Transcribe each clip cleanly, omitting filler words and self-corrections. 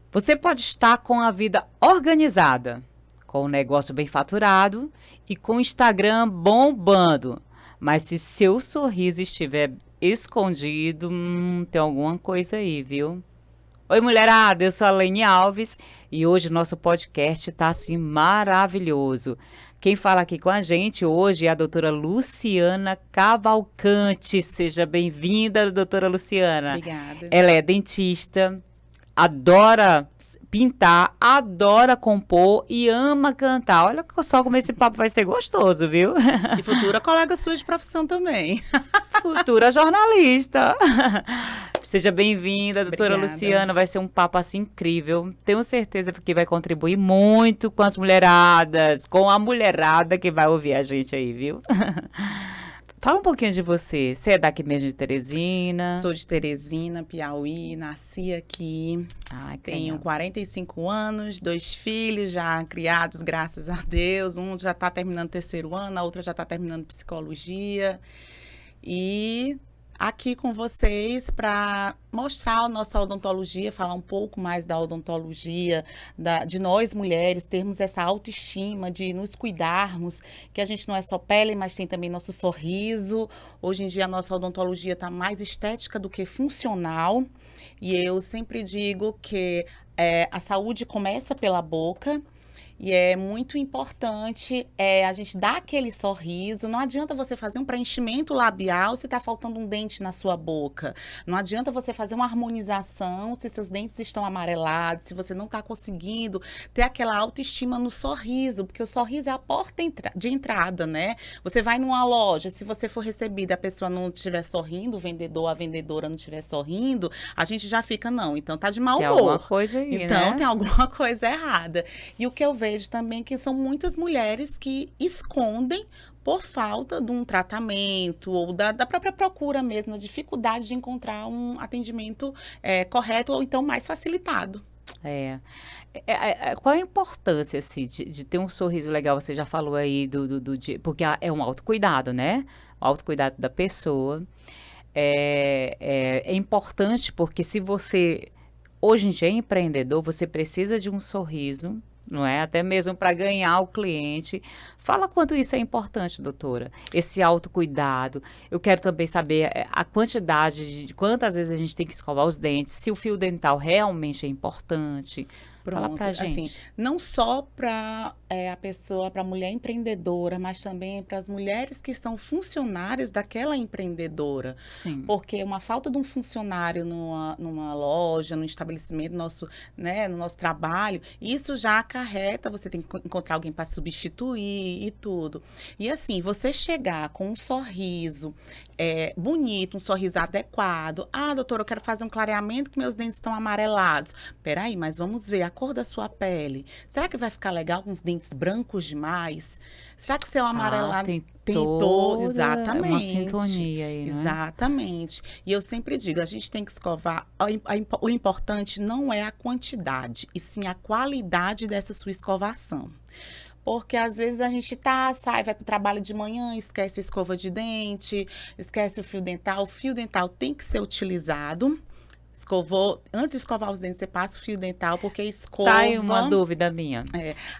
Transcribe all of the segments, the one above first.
Você pode estar com a vida organizada, com o negócio bem faturado e com o Instagram bombando. Mas se seu sorriso estiver escondido, tem alguma coisa aí, viu? Oi, mulherada, eu sou a Lene Alves e hoje o nosso podcast tá assim maravilhoso. Quem fala aqui com a gente hoje é a doutora Luciana Cavalcante. Seja bem-vinda, doutora Luciana. Obrigada. Ela é dentista, adora pintar, adora compor e ama cantar. Olha só como esse papo vai ser gostoso, viu? E futura colega sua de profissão também. Futura jornalista. Seja bem-vinda, doutora Obrigada. Luciana. Vai ser um papo assim incrível. Tenho certeza que vai contribuir muito com as mulheradas, com a mulherada que vai ouvir a gente aí, viu? Fala um pouquinho de você. Você é daqui mesmo de Teresina? Sou de Teresina, Piauí, nasci aqui. Ai, que Tenho legal. 45 anos, 2 filhos já criados, graças a Deus. Um já está terminando o 3º ano, a outra já está terminando psicologia. E aqui com vocês para mostrar a nossa odontologia, falar um pouco mais da odontologia, de nós mulheres, termos essa autoestima, de nos cuidarmos, que a gente não é só pele, mas tem também nosso sorriso. Hoje em dia a nossa odontologia está mais estética do que funcional. E eu sempre digo que a saúde começa pela boca. E é muito importante a gente dar aquele sorriso. Não adianta você fazer um preenchimento labial se está faltando um dente na sua boca. Não adianta você fazer uma harmonização se seus dentes estão amarelados, se você não está conseguindo ter aquela autoestima no sorriso, porque o sorriso é a porta de entrada, né? Você vai numa loja, se você for recebida e a pessoa não estiver sorrindo, o vendedor, a vendedora não estiver sorrindo, a gente já fica, não, então tá de mau Tem humor. alguma coisa aí, Então né? tem alguma coisa errada. E o que eu vejo também que são muitas mulheres que escondem por falta de um tratamento ou da própria procura mesmo, a dificuldade de encontrar um atendimento correto ou então mais facilitado. Qual a importância, assim, de ter um sorriso legal? Você já falou aí porque é um autocuidado, né? O autocuidado da pessoa. É importante porque se você, hoje em dia, é empreendedor, você precisa de um sorriso, não é? Até mesmo para ganhar o cliente. Fala quanto isso é importante, doutora. Esse autocuidado. Eu quero também saber a quantidade de quantas vezes a gente tem que escovar os dentes, se o fio dental realmente é importante. Fala Pronto, pra gente. assim, não só para a pessoa, para a mulher empreendedora, mas também para as mulheres que são funcionárias daquela empreendedora. Sim. Porque uma falta de um funcionário numa loja, num estabelecimento, no nosso trabalho, isso já acarreta, você tem que encontrar alguém para substituir e tudo. E assim, você chegar com um sorriso bonito, um sorriso adequado. Ah, doutora, eu quero fazer um clareamento que meus dentes estão amarelados. Peraí, mas vamos ver a cor da sua pele. Será que vai ficar legal com os dentes brancos demais? Será que seu amarelado Tem toda Exatamente. uma sintonia aí, não é? Exatamente. E eu sempre digo, a gente tem que escovar. O importante não é a quantidade, e sim a qualidade dessa sua escovação. Porque às vezes a gente sai, vai para o trabalho de manhã, esquece a escova de dente, esquece o fio dental. O fio dental tem que ser utilizado. Escovou, antes de escovar os dentes, você passa o fio dental, porque escova... Tá aí uma dúvida minha.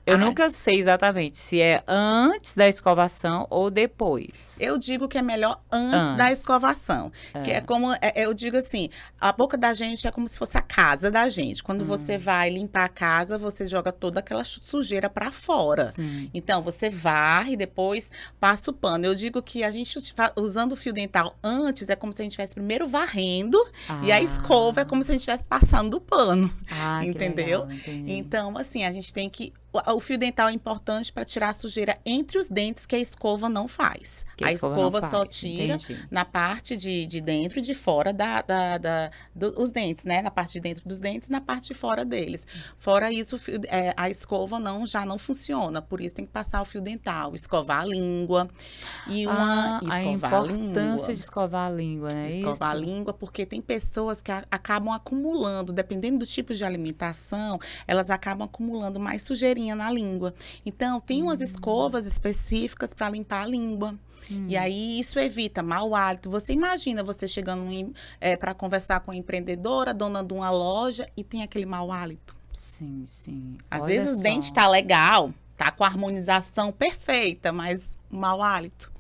Eu Ai, nunca sei exatamente se é antes da escovação ou depois. Eu digo que é melhor antes da escovação. Que é como, eu digo assim, a boca da gente é como se fosse a casa da gente. Quando você vai limpar a casa, você joga toda aquela sujeira para fora. Sim. Então, você varre e depois passa o pano. Eu digo que a gente, usando o fio dental antes, é como se a gente estivesse primeiro varrendo e a escova é como se a gente estivesse passando o pano. Ah, Entendeu? Que legal, entendi. Então, assim, a gente tem que... O fio dental é importante para tirar a sujeira entre os dentes que a escova não faz. Que A escova escova não só faz, tira entendi. na parte de dentro e de fora dos dentes, né? Na parte de dentro dos dentes e na parte de fora deles. Fora isso, a escova já não funciona. Por isso tem que passar o fio dental, escovar a língua. A Escovar a importância língua. de escovar a língua, né? Escovar a Isso? língua, porque tem pessoas que acabam acumulando, dependendo do tipo de alimentação, elas acabam acumulando mais sujeirinha na língua. Então, tem umas escovas específicas para limpar a língua. E aí, isso evita mau hálito. Você imagina você chegando para conversar com a empreendedora, dona de uma loja, e tem aquele mau hálito. Sim, sim. Às Olha vezes o só. dente tá legal, tá com a harmonização perfeita, mas mau hálito.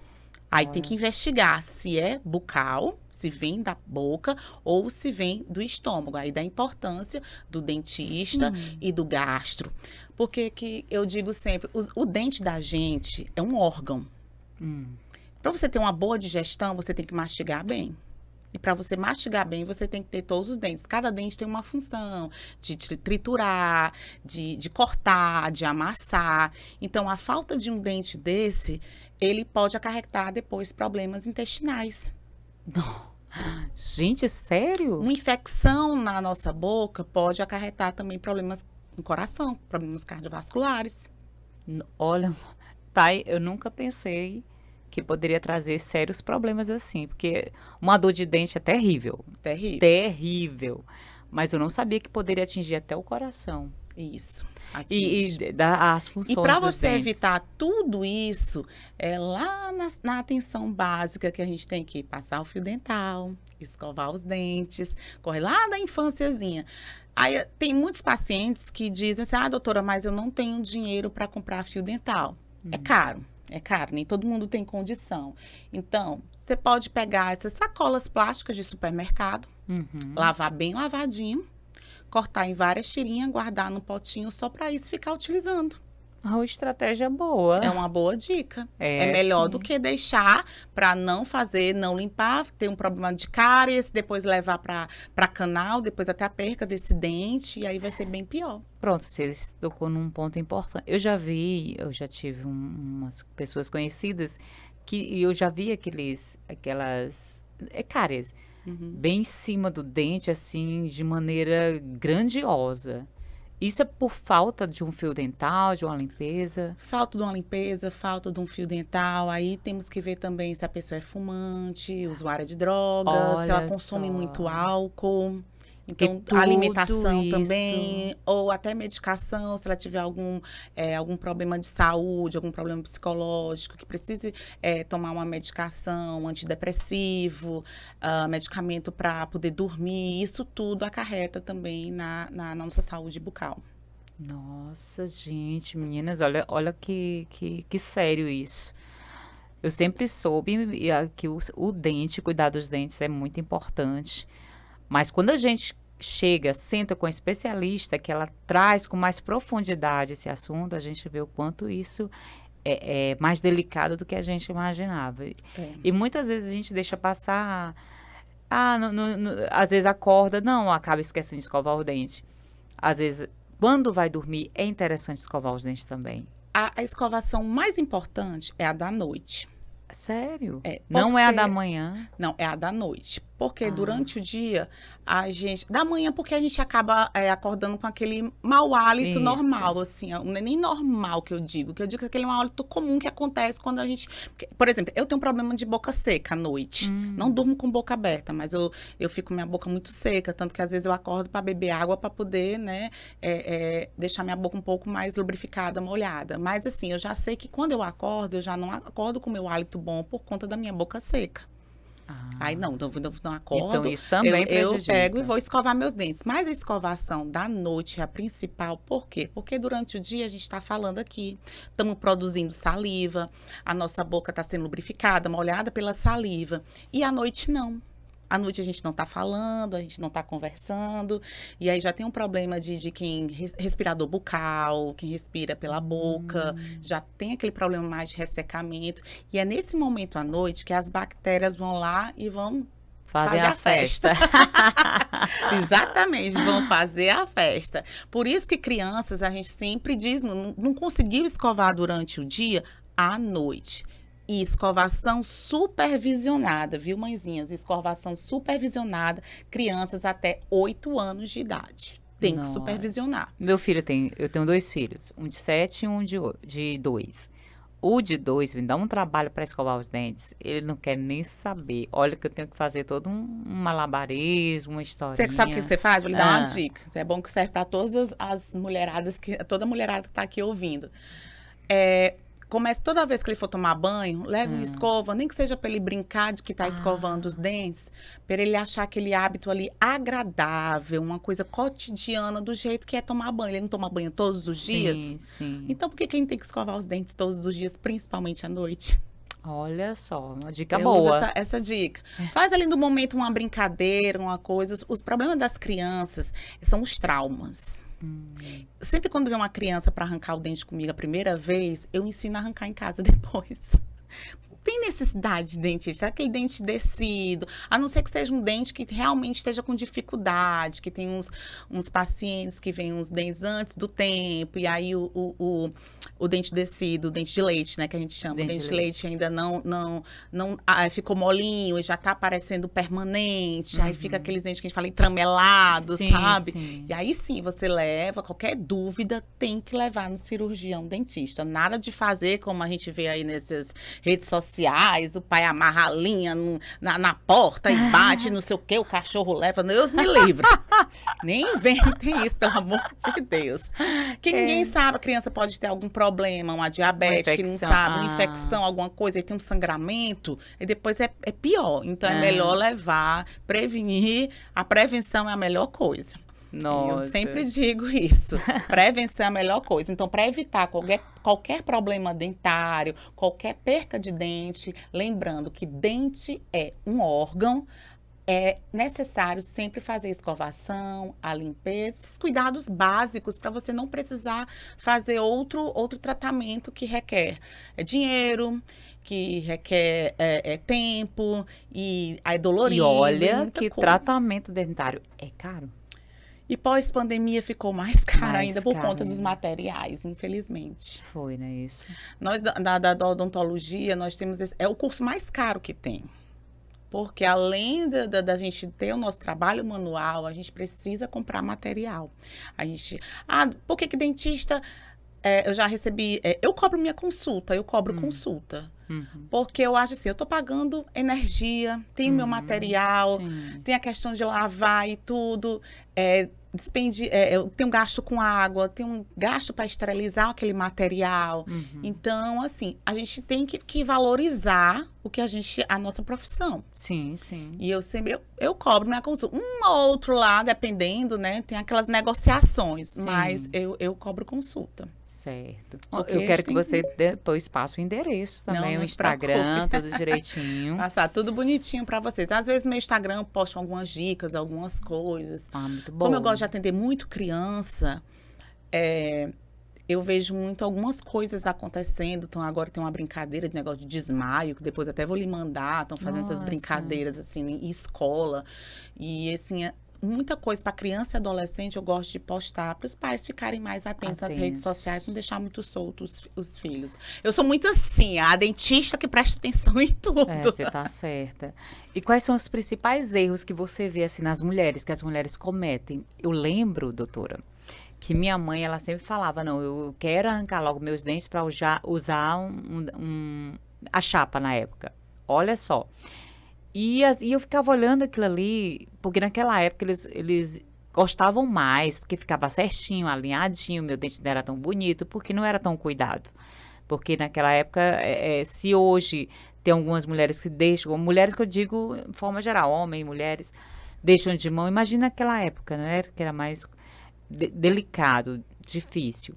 Aí tem que Olha. investigar se é bucal, se vem da boca ou se vem do estômago. Aí da importância do dentista Sim. e do gastro. Porque que eu digo sempre, o dente da gente é um órgão. Hum. Para você ter uma boa digestão, você tem que mastigar bem. E para você mastigar bem, você tem que ter todos os dentes. Cada dente tem uma função de triturar, de cortar, de amassar. Então, a falta de um dente desse, ele pode acarretar depois problemas intestinais. Gente, sério? Uma infecção na nossa boca pode acarretar também problemas no coração, problemas cardiovasculares. Olha, tá, aí, eu nunca pensei que poderia trazer sérios problemas assim, porque uma dor de dente é terrível, Terrível. terrível. Mas eu não sabia que poderia atingir até o coração Isso. e Atinge. dar as funções E para dos você dentes. evitar tudo isso, é lá na atenção básica que a gente tem que passar o fio dental, escovar os dentes, correr lá da infânciazinha. Aí tem muitos pacientes que dizem assim: ah, doutora, mas eu não tenho dinheiro para comprar fio dental. É caro, nem todo mundo tem condição. Então, você pode pegar essas sacolas plásticas de supermercado, Uhum. lavar bem lavadinho, cortar em várias tirinhas, guardar no potinho só para isso ficar utilizando. Uma estratégia boa. É uma boa dica. É É, melhor do sim. que deixar para não fazer, não limpar, ter um problema de cáries, depois levar para canal, depois até a perca desse dente, e aí vai ser bem pior. Pronto, você tocou num ponto importante. Eu já tive umas pessoas conhecidas que eu já vi aquelas cáries bem em cima do dente, assim, de maneira grandiosa. Isso é por falta de um fio dental, de uma limpeza? Falta de uma limpeza, falta de um fio dental. Aí temos que ver também se a pessoa é fumante, usuária de drogas, se ela Olha consome muito só. álcool. Porque Então, tudo alimentação isso. também, ou até medicação, se ela tiver algum problema de saúde, algum problema psicológico, que precise tomar uma medicação, antidepressivo, medicamento para poder dormir, isso tudo acarreta também na nossa saúde bucal. Nossa, gente, meninas, olha que sério isso. Eu sempre soube que o dente, cuidar dos dentes é muito importante. Mas quando a gente chega, senta com a especialista, que ela traz com mais profundidade esse assunto, a gente vê o quanto isso é mais delicado do que a gente imaginava. É. E muitas vezes a gente deixa passar, às vezes acorda, não, acaba esquecendo de escovar o dente. Às vezes, quando vai dormir, é interessante escovar os dentes também. A escovação mais importante é a da noite. Sério? É, Não é a da porque- manhã? Não, é a da noite. Porque durante o dia, a gente. Da manhã, porque a gente acaba acordando com aquele mau hálito Isso. normal, assim. Não é nem normal que eu digo. Que eu digo que é aquele mau hálito comum que acontece quando a gente. Por exemplo, eu tenho um problema de boca seca à noite. Não durmo com boca aberta, mas eu fico com minha boca muito seca. Tanto que às vezes eu acordo para beber água para poder, né, deixar minha boca um pouco mais lubrificada, molhada. Mas assim, eu já sei que quando eu acordo, eu já não acordo com o meu hálito bom por conta da minha boca seca. Aí não acordo. Então isso também eu prejudica. pego e vou escovar meus dentes. Mas a escovação da noite é a principal. Por quê? Porque durante o dia a gente está falando aqui, estamos produzindo saliva, a nossa boca está sendo lubrificada, molhada pela saliva. E à noite não. À noite a gente não está falando, a gente não está conversando. E aí já tem um problema de quem respirador bucal, quem respira pela boca, já tem aquele problema mais de ressecamento. E é nesse momento à noite que as bactérias vão lá e vão Fazer fazer a a festa. Exatamente, vão fazer a festa. Por isso que crianças, a gente sempre diz, não conseguiu escovar durante o dia, à noite. E escovação supervisionada, viu, mãezinhas? Escovação supervisionada, crianças até 8 anos de idade. Tem que Nossa. supervisionar. Eu tenho 2 filhos, um de 7 e um de 2. O de 2 me dá um trabalho para escovar os dentes. Ele não quer nem saber. Olha que eu tenho que fazer todo um malabarismo, uma historinha. Você sabe o que você faz? Vou lhe dar uma Ah. dica. Isso é bom que serve para todas as mulheradas, toda mulherada que está aqui ouvindo. Comece toda vez que ele for tomar banho, leve uma escova, nem que seja para ele brincar de que está escovando os dentes, para ele achar aquele hábito ali agradável, uma coisa cotidiana do jeito que é tomar banho. Ele não toma banho todos os dias? Sim. Então, por que ele tem que escovar os dentes todos os dias, principalmente à noite? Olha só, uma dica Eu uso boa. essa dica. Faz ali no momento uma brincadeira, uma coisa. Os problemas das crianças são os traumas. Sempre quando vem uma criança para arrancar o dente comigo a primeira vez, eu ensino a arrancar em casa depois. Tem necessidade de dentista, aquele dente descido, a não ser que seja um dente que realmente esteja com dificuldade, que tem uns pacientes que vêm uns dentes antes do tempo, e aí o dente descido, o dente de leite, né, que a gente chama, o dente de leite ainda não ficou molinho e já tá aparecendo permanente, aí fica aqueles dentes que a gente fala entramelados, sabe? Sim. E aí sim, você leva, qualquer dúvida tem que levar no cirurgião dentista, nada de fazer como a gente vê aí nessas redes sociais, o pai amarra a linha na porta e bate, não sei o que, o cachorro leva. Deus me livre. Nem inventem isso, pelo amor de Deus. Que ninguém sabe, a criança pode ter algum problema, uma diabetes, que não sabe, uma infecção, alguma coisa, e tem um sangramento, e depois é pior. Então é melhor levar, prevenir. A prevenção é a melhor coisa. Nossa. Eu sempre digo isso. Prevenção é a melhor coisa. Então, para evitar qualquer problema dentário, qualquer perca de dente, lembrando que dente é um órgão, é necessário sempre fazer a escovação, a limpeza, esses cuidados básicos para você não precisar fazer outro tratamento que requer dinheiro, que requer tempo e é dolorido. E olha muita que coisa. Tratamento dentário é caro. E pós-pandemia ficou mais caro Mais ainda por caro conta dos ainda. materiais, infelizmente. Foi, né, isso? Nós, da odontologia, nós temos é o curso mais caro que tem. Porque além da gente ter o nosso trabalho manual, a gente precisa comprar material. A gente... por que dentista... eu já recebi... eu cobro minha consulta, eu cobro consulta. Porque eu acho assim, eu tô pagando energia, tem o meu material, Sim. tem a questão de lavar e tudo, eu tenho gasto com água, tenho um gasto para esterilizar aquele material. Então, assim, a gente tem que valorizar a nossa profissão. Sim, sim. E eu sempre, eu cobro minha consulta. Um ou outro lá, dependendo, né, tem aquelas negociações, Sim. mas eu cobro consulta. Certo. Porque Eu a quero gente que tem você depois passe o endereço também, Não o se Instagram, preocupe. tudo direitinho. Passar tudo bonitinho para vocês. Às vezes no meu Instagram eu posto algumas dicas, algumas coisas. Muito bom. Como eu gosto de atender muito criança, eu vejo muito algumas coisas acontecendo. Então, agora tem uma brincadeira de negócio de desmaio, que depois até vou lhe mandar. Estão fazendo essas Nossa. brincadeiras, assim, em escola. E, assim, muita coisa para criança e adolescente eu gosto de postar para os pais ficarem mais atentos às redes sociais, não deixar muito soltos os filhos. Eu sou muito assim, a dentista que presta atenção em tudo. Você tá certa. E quais são os principais erros que você vê assim nas mulheres, que as mulheres cometem? Eu lembro, doutora, que minha mãe, ela sempre falava, não, eu quero arrancar logo meus dentes para usar a chapa na época. Olha só. E eu ficava olhando aquilo ali, porque naquela época eles gostavam mais, porque ficava certinho, alinhadinho, meu dente não era tão bonito, porque não era tão cuidado. Porque naquela época, se hoje tem algumas mulheres que deixam, mulheres que eu digo de forma geral, homens, mulheres, deixam de mão, imagina naquela época, né, que era mais delicado, difícil.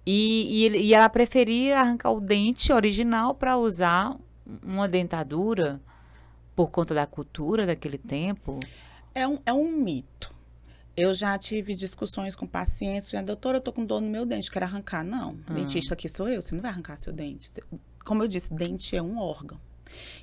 E ela preferia arrancar o dente original para usar uma dentadura por conta da cultura daquele tempo. É um mito. Eu já tive discussões com pacientes, doutora, eu tô com dor no meu dente, quero arrancar. Não, dentista aqui sou eu, você não vai arrancar seu dente. Como eu disse, dente é um órgão.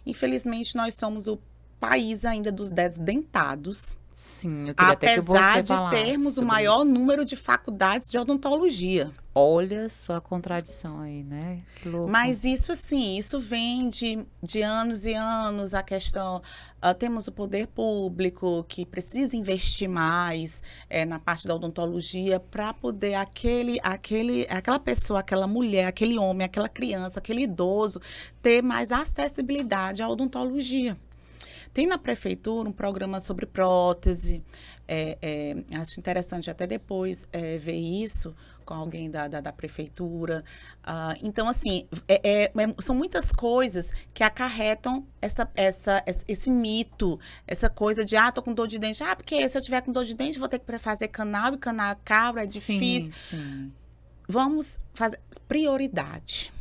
Infelizmente, nós somos o país ainda dos desdentados. Sim, eu queria até que você apesar de falasse termos o sobre maior isso. número de faculdades de odontologia. Olha só a contradição aí, né? Que louco. Mas isso, assim, isso vem de anos e anos, a questão... temos o poder público que precisa investir mais na parte da odontologia para poder aquela pessoa, aquela mulher, aquele homem, aquela criança, aquele idoso ter mais acessibilidade à odontologia. Tem na prefeitura um programa sobre prótese, acho interessante até depois ver isso, com alguém da prefeitura. Então, assim, são muitas coisas que acarretam esse mito, essa coisa de, tô com dor de dente. Porque se eu tiver com dor de dente, vou ter que fazer canal, e canal cabra, é difícil. Sim. Vamos fazer prioridade.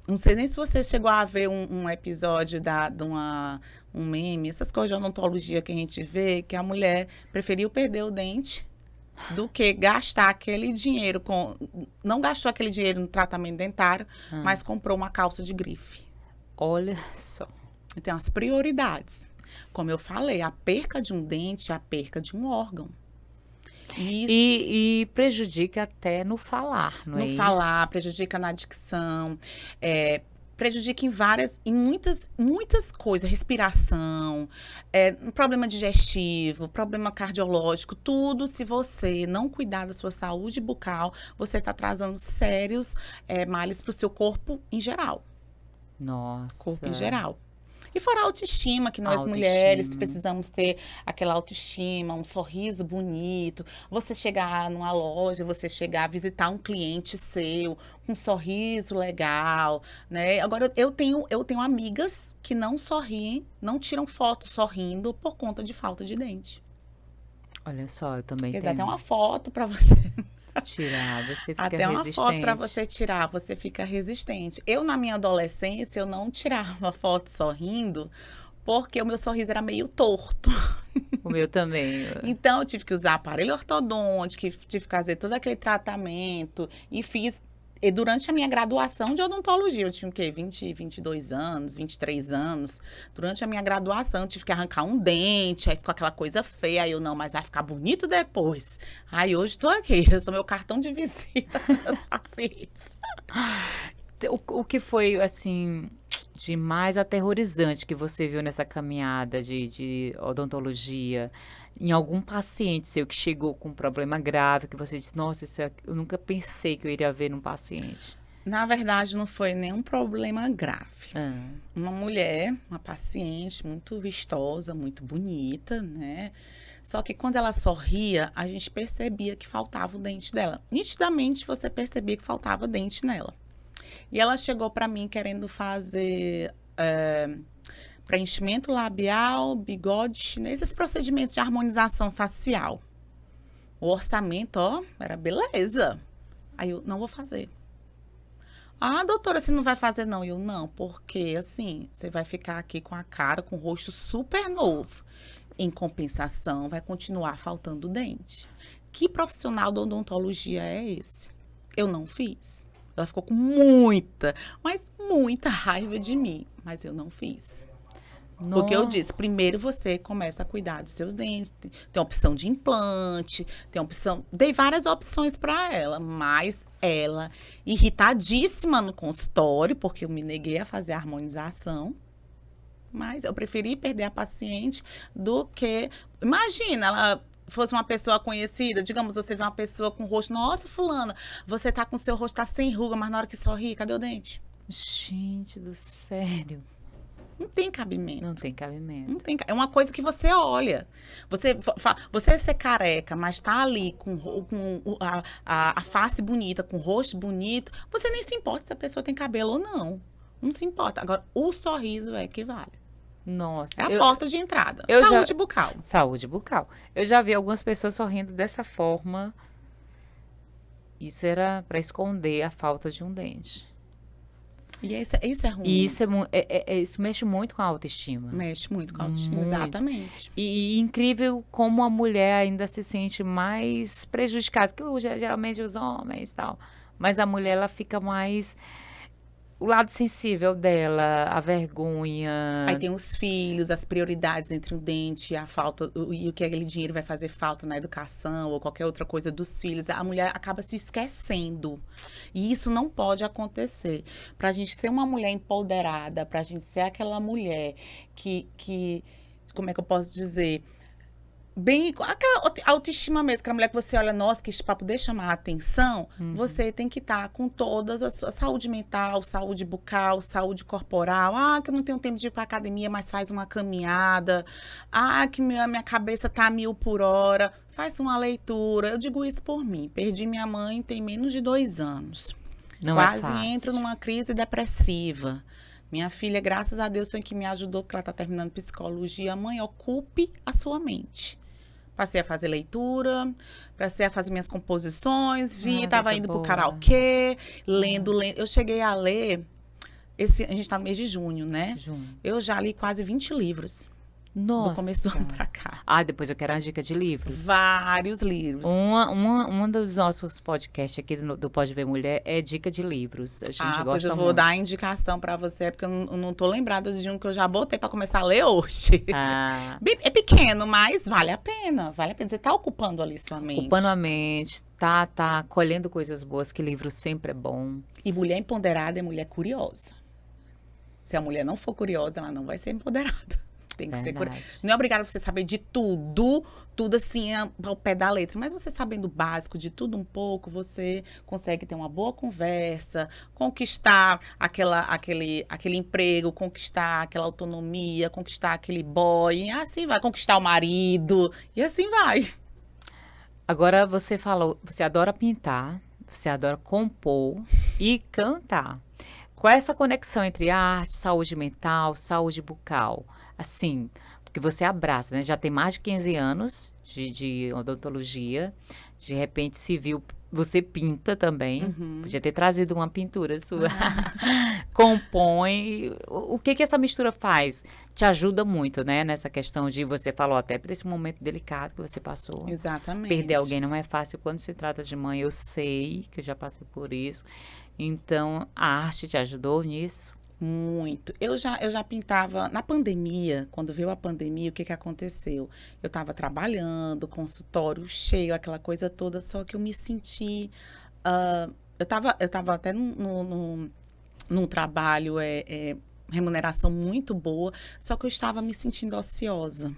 Não sei nem se você chegou a ver um episódio um meme, essas coisas de odontologia que a gente vê, que a mulher preferiu perder o dente do que gastar aquele dinheiro não gastou aquele dinheiro no tratamento dentário, mas comprou uma calça de grife. Olha só. Então, as prioridades. Como eu falei, a perca de um dente é a perca de um órgão. E prejudica até no falar, não é isso? No falar, prejudica na dicção, prejudica em muitas coisas, respiração, problema digestivo, problema cardiológico, tudo. Se você não cuidar da sua saúde bucal, você está trazendo sérios males para o seu corpo em geral. Nossa. Corpo em geral. E fora a autoestima, que nós mulheres precisamos ter aquela autoestima, um sorriso bonito. Você chegar numa loja, você chegar a visitar um cliente seu, um sorriso legal, né? Agora, eu tenho amigas que não sorriem, não tiram foto sorrindo por conta de falta de dente. Olha só, eu também tenho. Quer dizer, até uma foto para você tirar, você fica até uma resistente. foto para você tirar, você fica resistente. Eu, na minha adolescência, eu não tirava foto sorrindo, porque o meu sorriso era meio torto. O meu também. Então, eu tive que usar aparelho ortodôntico, tive que fazer todo aquele tratamento e durante a minha graduação de odontologia, eu tinha o quê? 22 anos, 23 anos. Durante a minha graduação, eu tive que arrancar um dente, aí ficou aquela coisa feia. Aí eu, não, mas vai ficar bonito depois. Aí hoje estou aqui, eu sou meu cartão de visita para os pacientes. O que foi, assim, de mais aterrorizante que você viu nessa caminhada de odontologia? Em algum paciente seu que chegou com um problema grave, que você disse, nossa, eu nunca pensei que eu iria ver num paciente. Na verdade, não foi nenhum problema grave. Uma mulher, uma paciente muito vistosa, muito bonita, né? Só que quando ela sorria, a gente percebia que faltava o dente dela. Nitidamente, você percebia que faltava dente nela. E ela chegou para mim querendo fazer preenchimento labial, bigode chinês, esses procedimentos de harmonização facial. O orçamento, era beleza. Aí eu, não vou fazer. Doutora, você não vai fazer não? Eu, não, porque assim, você vai ficar aqui com a cara, com o rosto super novo. Em compensação, vai continuar faltando dente. Que profissional da odontologia é esse? Eu não fiz. Ela ficou com muita raiva de mim, mas eu não fiz. Porque eu disse, primeiro você começa a cuidar dos seus dentes, tem opção de implante, dei várias opções para ela, mas ela, irritadíssima no consultório, porque eu me neguei a fazer a harmonização, mas eu preferi perder a paciente do que, imagina, ela fosse uma pessoa conhecida, digamos, você vê uma pessoa com o rosto, nossa, fulana, você tá com o seu rosto, tá sem ruga, mas na hora que sorri, cadê o dente? Gente do sério. Não tem cabimento. Não tem cabimento. Não tem, é uma coisa que você olha. Você ser careca, mas tá ali com a face bonita, com o rosto bonito, você nem se importa se a pessoa tem cabelo ou não. Não se importa. Agora, o sorriso é que vale. Nossa. É a porta de entrada. Saúde bucal. Saúde bucal. Eu já vi algumas pessoas sorrindo dessa forma. Isso era para esconder a falta de um dente. E isso é ruim. E isso mexe muito com a autoestima. Mexe muito com a autoestima, exatamente. E incrível como a mulher ainda se sente mais prejudicada, que geralmente os homens e tal. Mas a mulher, ela fica mais... O lado sensível dela, a vergonha. Aí tem os filhos, as prioridades entre o dente, a falta, e o que aquele dinheiro vai fazer falta na educação ou qualquer outra coisa dos filhos. A mulher acaba se esquecendo. E isso não pode acontecer. Para a gente ser uma mulher empoderada, para a gente ser aquela mulher que, como é que eu posso dizer? bem, aquela autoestima mesmo, aquela mulher que você olha, nossa, que isso para poder chamar a atenção, você tem que estar com todas as suas, saúde mental, saúde bucal, saúde corporal. Ah, que eu não tenho tempo de ir para academia, mas faz uma caminhada. Ah, que minha cabeça tá a 1000 por hora. Faz uma leitura. Eu digo isso por mim. Perdi minha mãe tem menos de 2 anos. Não Quase é fácil. entro numa crise depressiva. Minha filha, graças a Deus, foi que me ajudou, porque ela está terminando psicologia. Mãe, ocupe a sua mente. Passei a fazer leitura, passei a fazer minhas composições, estava indo pro karaokê, lendo. Eu cheguei a ler, a gente está no mês de junho, né? Eu já li quase 20 livros. Nossa. Do começo do ano pra cá. Ah, depois eu quero uma dica de livros. Vários livros. Um dos nossos podcasts aqui do Pode Ver Mulher é dica de livros. A gente gosta pois eu vou muito. dar a indicação pra você, porque eu não tô lembrada de um que eu já botei pra começar a ler hoje. É pequeno, mas vale a pena. Vale a pena. Você tá ocupando ali sua mente. Ocupando a mente, tá colhendo coisas boas, que livro sempre é bom. E mulher empoderada é mulher curiosa. Se a mulher não for curiosa, ela não vai ser empoderada. Tem que ser curiosa. Não é obrigada você saber de tudo assim, ao pé da letra. Mas você sabendo o básico de tudo um pouco, você consegue ter uma boa conversa, conquistar aquele emprego, conquistar aquela autonomia, conquistar aquele boy, e assim vai, conquistar o marido, e assim vai. Agora você falou, você adora pintar, você adora compor e cantar. Qual é essa conexão entre arte, saúde mental, saúde bucal? Assim, porque você abraça, né? Já tem mais de 15 anos de odontologia. De repente se viu, você pinta também. Podia ter trazido uma pintura sua. Compõe. O que essa mistura faz? Te ajuda muito, né? Nessa questão de, você falou até por esse momento delicado que você passou. Exatamente. Perder alguém não é fácil quando se trata de mãe. Eu sei que eu já passei por isso. Então, a arte te ajudou nisso? Muito. Eu já pintava na pandemia. Quando veio a pandemia, o que aconteceu? Eu estava trabalhando, consultório cheio, aquela coisa toda, só que eu me senti... eu tava até num trabalho, remuneração muito boa, só que eu estava me sentindo ociosa.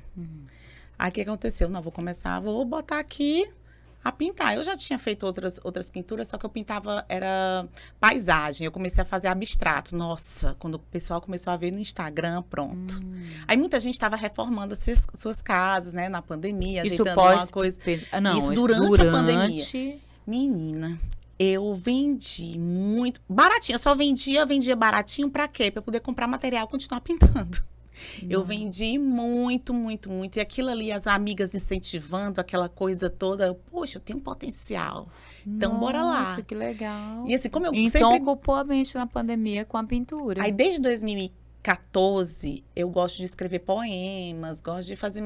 Aí o que aconteceu? Não, vou botar aqui a pintar. Eu já tinha feito outras pinturas, só que eu pintava, era paisagem. Eu comecei a fazer abstrato. Nossa, quando o pessoal começou a ver no Instagram, pronto. Aí muita gente estava reformando as suas casas, né, na pandemia, Isso ajeitando uma coisa. Não, isso durante a pandemia. Menina, eu vendi muito baratinho. Eu só vendia baratinho pra quê? Pra eu poder comprar material e continuar pintando. Eu vendi muito, muito, muito. E aquilo ali, as amigas incentivando, aquela coisa toda. Poxa, eu tenho um potencial. Então, bora lá. Nossa, que legal. E assim, como eu então, sempre... ocupou a mente na pandemia com a pintura. Aí, desde 2014, eu gosto de escrever poemas, gosto de fazer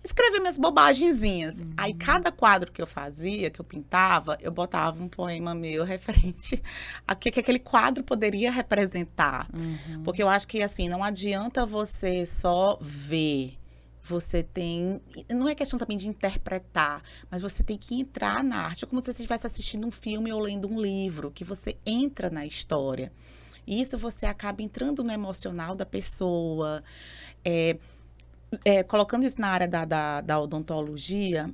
escrever minhas bobagenzinhas. Aí, cada quadro que eu fazia, que eu pintava, eu botava um poema meu referente a que aquele quadro poderia representar. Porque eu acho que, assim, não adianta você só ver. Você tem... Não é questão também de interpretar, mas você tem que entrar na arte. É como se você estivesse assistindo um filme ou lendo um livro, que você entra na história. E isso você acaba entrando no emocional da pessoa. Colocando isso na área da odontologia,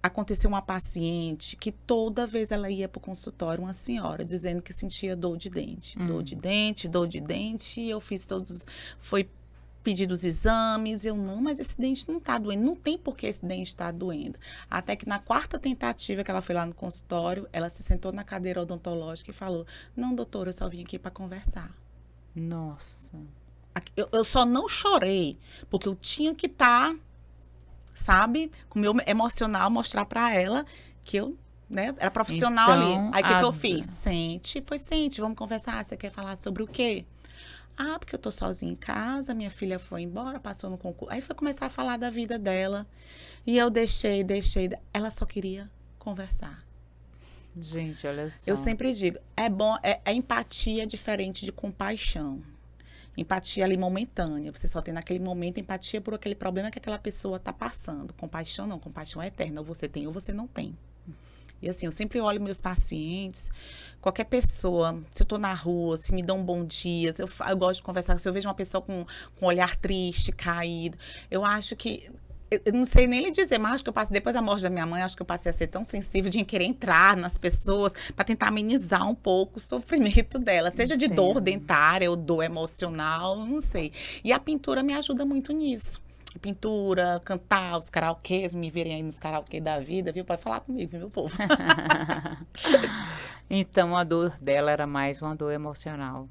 aconteceu uma paciente que toda vez ela ia para o consultório, uma senhora, dizendo que sentia dor de dente. Dor de dente, e eu fiz foi pedido os exames, mas esse dente não está doendo, não tem por que esse dente estar doendo. Até que na 4ª tentativa que ela foi lá no consultório, ela se sentou na cadeira odontológica e falou, não, doutora, eu só vim aqui para conversar. Nossa... Eu só não chorei, porque eu tinha que estar, sabe, com o meu emocional, mostrar para ela que eu, né, era profissional ali. Aí o que eu fiz? Sente, vamos conversar. Você quer falar sobre o quê? Ah, porque eu tô sozinha em casa, minha filha foi embora, passou no concurso. Aí foi começar a falar da vida dela. E eu deixei. Ela só queria conversar. Gente, olha só. Eu sempre digo, é bom, empatia diferente de compaixão. Empatia ali momentânea, você só tem naquele momento empatia por aquele problema que aquela pessoa está passando. Compaixão não, compaixão é eterna, ou você tem ou você não tem. E assim, eu sempre olho meus pacientes, qualquer pessoa, se eu estou na rua, se me dão um bom dia, eu gosto de conversar, se eu vejo uma pessoa com um olhar triste, caído, eu acho que Eu não sei nem lhe dizer, mas acho que eu passei, depois da morte da minha mãe, acho que eu passei a ser tão sensível de querer entrar nas pessoas para tentar amenizar um pouco o sofrimento dela, seja de dor dentária ou dor emocional, não sei. E a pintura me ajuda muito nisso. Pintura, cantar, os karaokês, me verem aí nos karaokê da vida, viu? Pode falar comigo, viu, meu povo? Então, a dor dela era mais uma dor emocional,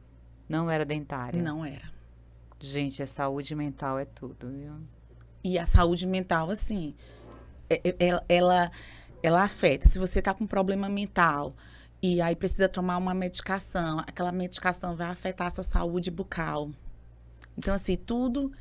não era dentária. Não era. Gente, a saúde mental é tudo, viu? E a saúde mental, assim, ela afeta. Se você está com um problema mental e aí precisa tomar uma medicação, aquela medicação vai afetar a sua saúde bucal. Então, assim, tudo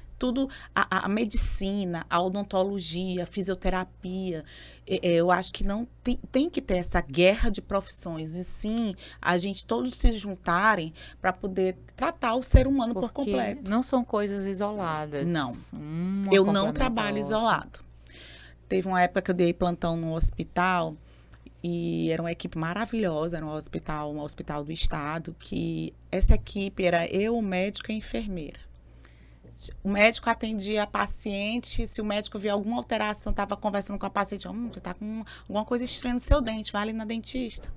a medicina, a odontologia, a fisioterapia, eu acho que não tem que ter essa guerra de profissões, e sim a gente todos se juntarem para poder tratar o ser humano por Porque completo. não são coisas isoladas. Não. Uma Eu não complementa a trabalho outra. isolado. Teve uma época que eu dei plantão no hospital e era uma equipe maravilhosa, era um hospital do estado, que essa equipe era eu, o médico e a enfermeira. O médico atendia a paciente, se o médico via alguma alteração, estava conversando com a paciente, você está com alguma coisa estranha no seu dente, vai ali na dentista.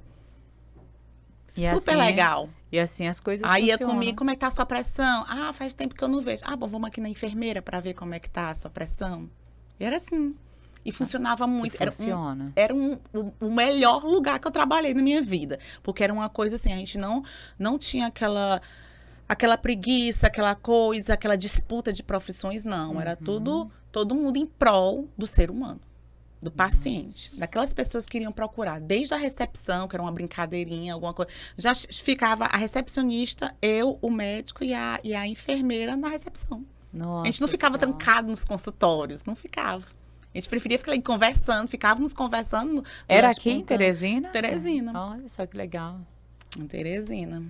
E Super assim, legal. E assim as coisas Aí ia funcionam. comigo, como é que tá a sua pressão? Ah, faz tempo que eu não vejo. Ah, bom, vamos aqui na enfermeira para ver como é que tá a sua pressão. E era assim. E funcionava muito. Funciona. Era o melhor lugar que eu trabalhei na minha vida. Porque era uma coisa assim, a gente não tinha aquela preguiça, aquela coisa, aquela disputa de profissões, não. Era todo mundo em prol do ser humano, do paciente. Daquelas pessoas que iriam procurar, desde a recepção, que era uma brincadeirinha, alguma coisa. Já ficava a recepcionista, eu, o médico e a enfermeira na recepção. Nossa, A gente não ficava só. trancado nos consultórios, não ficava. A gente preferia ficar ali conversando, ficávamos conversando. Era durante aqui um em tempo. Teresina? Teresina. Olha só que legal. Em Teresina.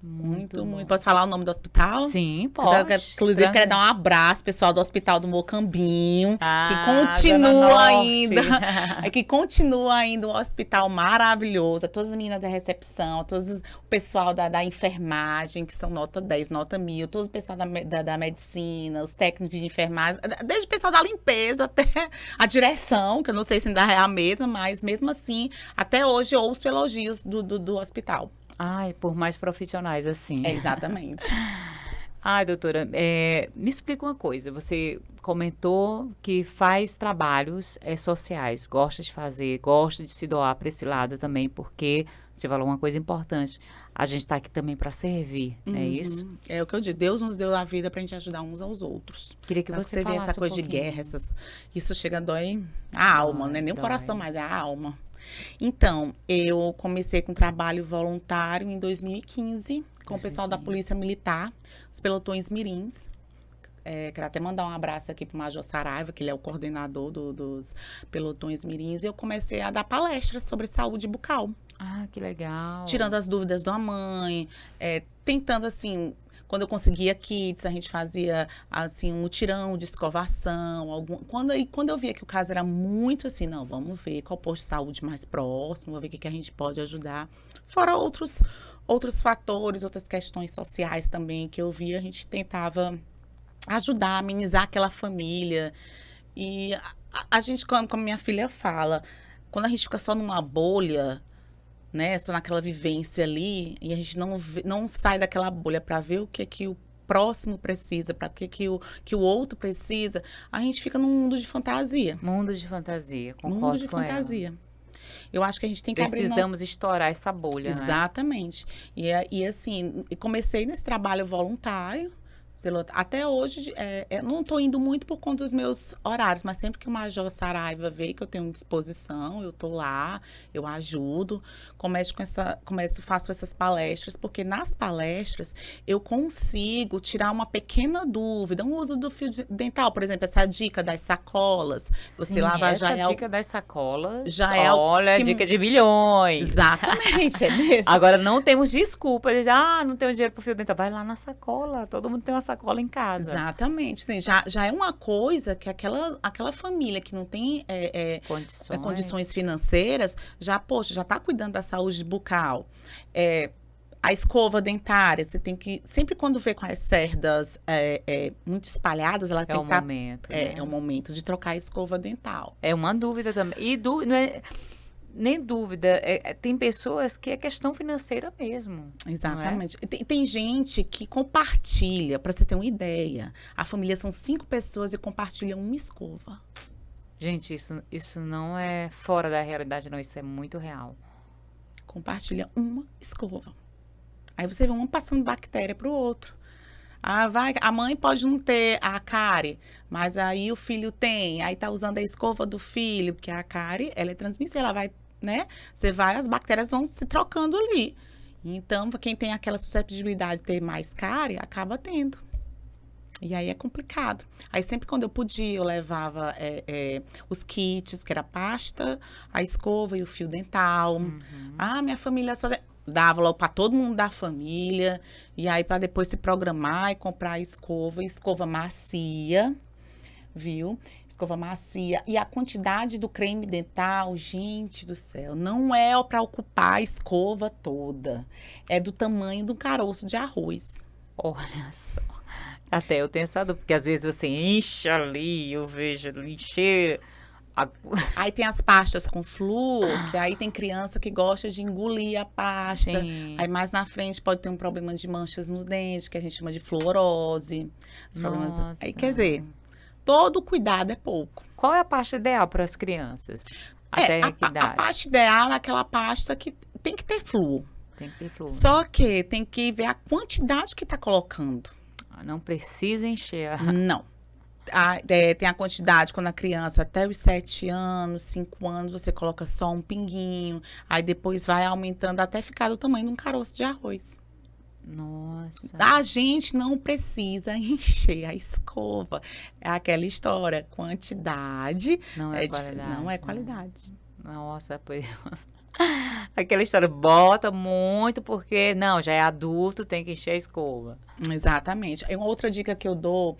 Muito bom. Muito. Posso falar o nome do hospital? Sim, pode. Inclusive, quero dar um abraço, pessoal do Hospital do Mocambinho, Ah, que Zona continua Norte. ainda, que continua ainda um hospital maravilhoso. A todas as meninas da recepção, a todos o pessoal da enfermagem, que são nota 10, nota 1000, todo o pessoal da medicina, os técnicos de enfermagem, desde o pessoal da limpeza até a direção, que eu não sei se ainda é a mesma, mas mesmo assim, até hoje eu ouço elogios do hospital. Ai, por mais profissionais assim. É, exatamente. Ai, doutora, me explica uma coisa. Você comentou que faz trabalhos sociais, gosta de fazer, gosta de se doar para esse lado também, porque você falou uma coisa importante. A gente está aqui também para servir, não é isso? É o que eu digo. Deus nos deu a vida pra gente ajudar uns aos outros. Queria que Sabe você vê essa falasse um coisa de pouquinho. guerra, isso chega a dói a alma, não é nem o dói. coração, mas é a alma. Então, eu comecei com trabalho voluntário em 2015 com o pessoal da Polícia Militar, os pelotões mirins. Quero até mandar um abraço aqui para o Major Saraiva, que ele é o coordenador dos pelotões mirins, e eu comecei a dar palestras sobre saúde bucal, Ah, que legal. tirando as dúvidas da mãe, tentando assim. Quando eu conseguia kits, a gente fazia assim um mutirão de escovação. Quando eu via que o caso era muito assim, não, vamos ver qual posto de saúde mais próximo, vamos ver o que a gente pode ajudar. Fora outros fatores, outras questões sociais também que eu via, a gente tentava ajudar, amenizar aquela família. E a gente, como minha filha fala, quando a gente fica só numa bolha, né, só naquela vivência ali, e a gente não sai daquela bolha para ver o que o próximo precisa, para que o outro precisa, a gente fica num mundo de fantasia. Mundo de fantasia, concordo Mundo de com ela. fantasia. Eu acho que a gente tem que abrir Precisamos estourar essa bolha, né? Exatamente. E assim, comecei nesse trabalho voluntário. Até hoje, não estou indo muito por conta dos meus horários, mas sempre que o Major Saraiva vê que eu tenho disposição, eu estou lá, eu ajudo, faço essas palestras, porque nas palestras eu consigo tirar uma pequena dúvida, um uso do fio dental, por exemplo, essa dica das sacolas, você Sim, lava essa já dica das sacolas, já é algo olha, que- dica de milhões. Exatamente, é mesmo. Agora, não temos desculpa. Não tenho dinheiro pro fio dental. Vai lá na sacola. Todo mundo tem uma sacola em casa. Exatamente. Sim, já é uma coisa que aquela família que não tem condições financeiras, já está cuidando da saúde bucal. A escova dentária, você tem que, sempre quando vê com as cerdas muito espalhadas, ela tem É que o estar, momento, é né? o momento de trocar a escova dental. É uma dúvida também. E não é nem dúvida, tem pessoas que é questão financeira mesmo, não é? Exatamente. E tem gente que compartilha, para você ter uma ideia, a família são 5 pessoas e compartilham uma escova. Gente, isso não é fora da realidade, não. Isso é muito real. Compartilha uma escova. Aí você vê um passando bactéria para o outro. Ah, a mãe pode não ter a cárie, mas aí o filho tem. Aí tá usando a escova do filho, porque a cárie, ela é transmissível, ela vai, né? As bactérias vão se trocando ali. Então, quem tem aquela suscetibilidade de ter mais cárie, acaba tendo. E aí é complicado. Aí sempre quando eu podia, eu levava os kits, que era a pasta, a escova e o fio dental. Ah, minha família só dava logo para todo mundo da família. E aí para depois se programar e comprar a escova macia, viu? Escova macia. E a quantidade do creme dental, gente do céu, não é para ocupar a escova toda. É do tamanho do caroço de arroz. Olha só. Até eu tenho essa dúvida, porque às vezes você enche ali, eu vejo ali, encher. Aí tem as pastas com flúor, que aí tem criança que gosta de engolir a pasta. Sim. Aí mais na frente pode ter um problema de manchas nos dentes, que a gente chama de fluorose. Os problemas. Nossa. Aí quer dizer, todo cuidado é pouco. Qual é a pasta ideal para as crianças? Até que A idade? pasta ideal é aquela pasta que tem que ter flúor. Tem que ter flúor. Só que tem que ver a quantidade que está colocando. Não precisa encher. Não. Tem a quantidade, quando a criança até os 7 anos, 5 anos, você coloca só um pinguinho. Aí depois vai aumentando até ficar do tamanho de um caroço de arroz. Nossa. A gente não precisa encher a escova. É aquela história, quantidade Não é qualidade. não é né? qualidade. Nossa, foi. Aquela história, bota muito porque, não, já é adulto, tem que encher a escova. Exatamente. Aí uma outra dica que eu dou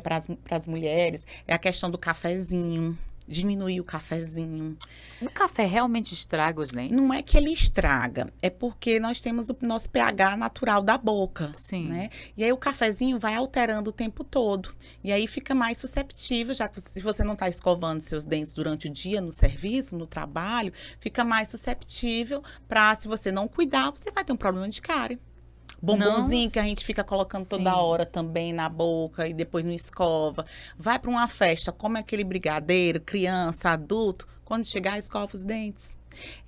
para as mulheres é a questão do cafezinho. Diminuir o cafezinho. O café realmente estraga os dentes? Não é que ele estraga, é porque nós temos o nosso pH natural da boca, Sim. né? E aí o cafezinho vai alterando o tempo todo. E aí fica mais susceptível, já que se você não está escovando seus dentes durante o dia no serviço, no trabalho, fica mais susceptível para, se você não cuidar, você vai ter um problema de cárie. Bombonzinho Não. que a gente fica colocando Sim. toda hora também na boca e depois não escova. Vai para uma festa, come aquele brigadeiro, criança, adulto, quando chegar, escova os dentes.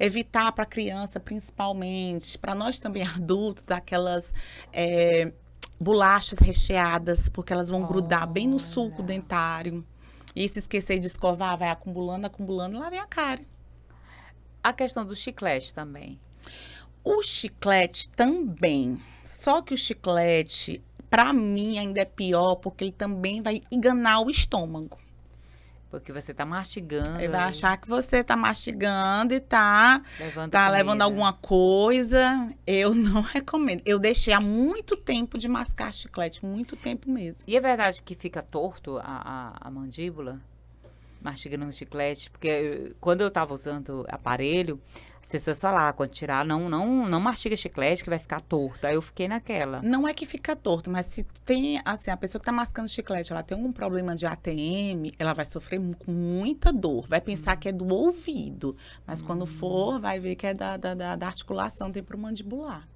Evitar para criança, principalmente, para nós também adultos, aquelas bolachas recheadas, porque elas vão grudar bem no sulco dentário. E se esquecer de escovar, vai acumulando, acumulando, lá vem a cárie. A questão do chiclete também. O chiclete também. Só que o chiclete, para mim, ainda é pior, porque ele também vai enganar o estômago. Porque você tá mastigando. Ele vai achar que você tá mastigando e tá levando levando alguma coisa. Eu não recomendo. Eu deixei há muito tempo de mascar chiclete, muito tempo mesmo. E é verdade que fica torto a mandíbula? Mastigando um chiclete? Porque quando eu tava usando aparelho, as pessoas falavam, quando tirar, não mastiga chiclete que vai ficar torto. Aí eu fiquei naquela. Não é que fica torto, mas se tem, assim, a pessoa que tá mascando chiclete, ela tem algum problema de ATM, ela vai sofrer com muita dor. Vai pensar que é do ouvido, mas quando for, vai ver que é da articulação temporomandibular.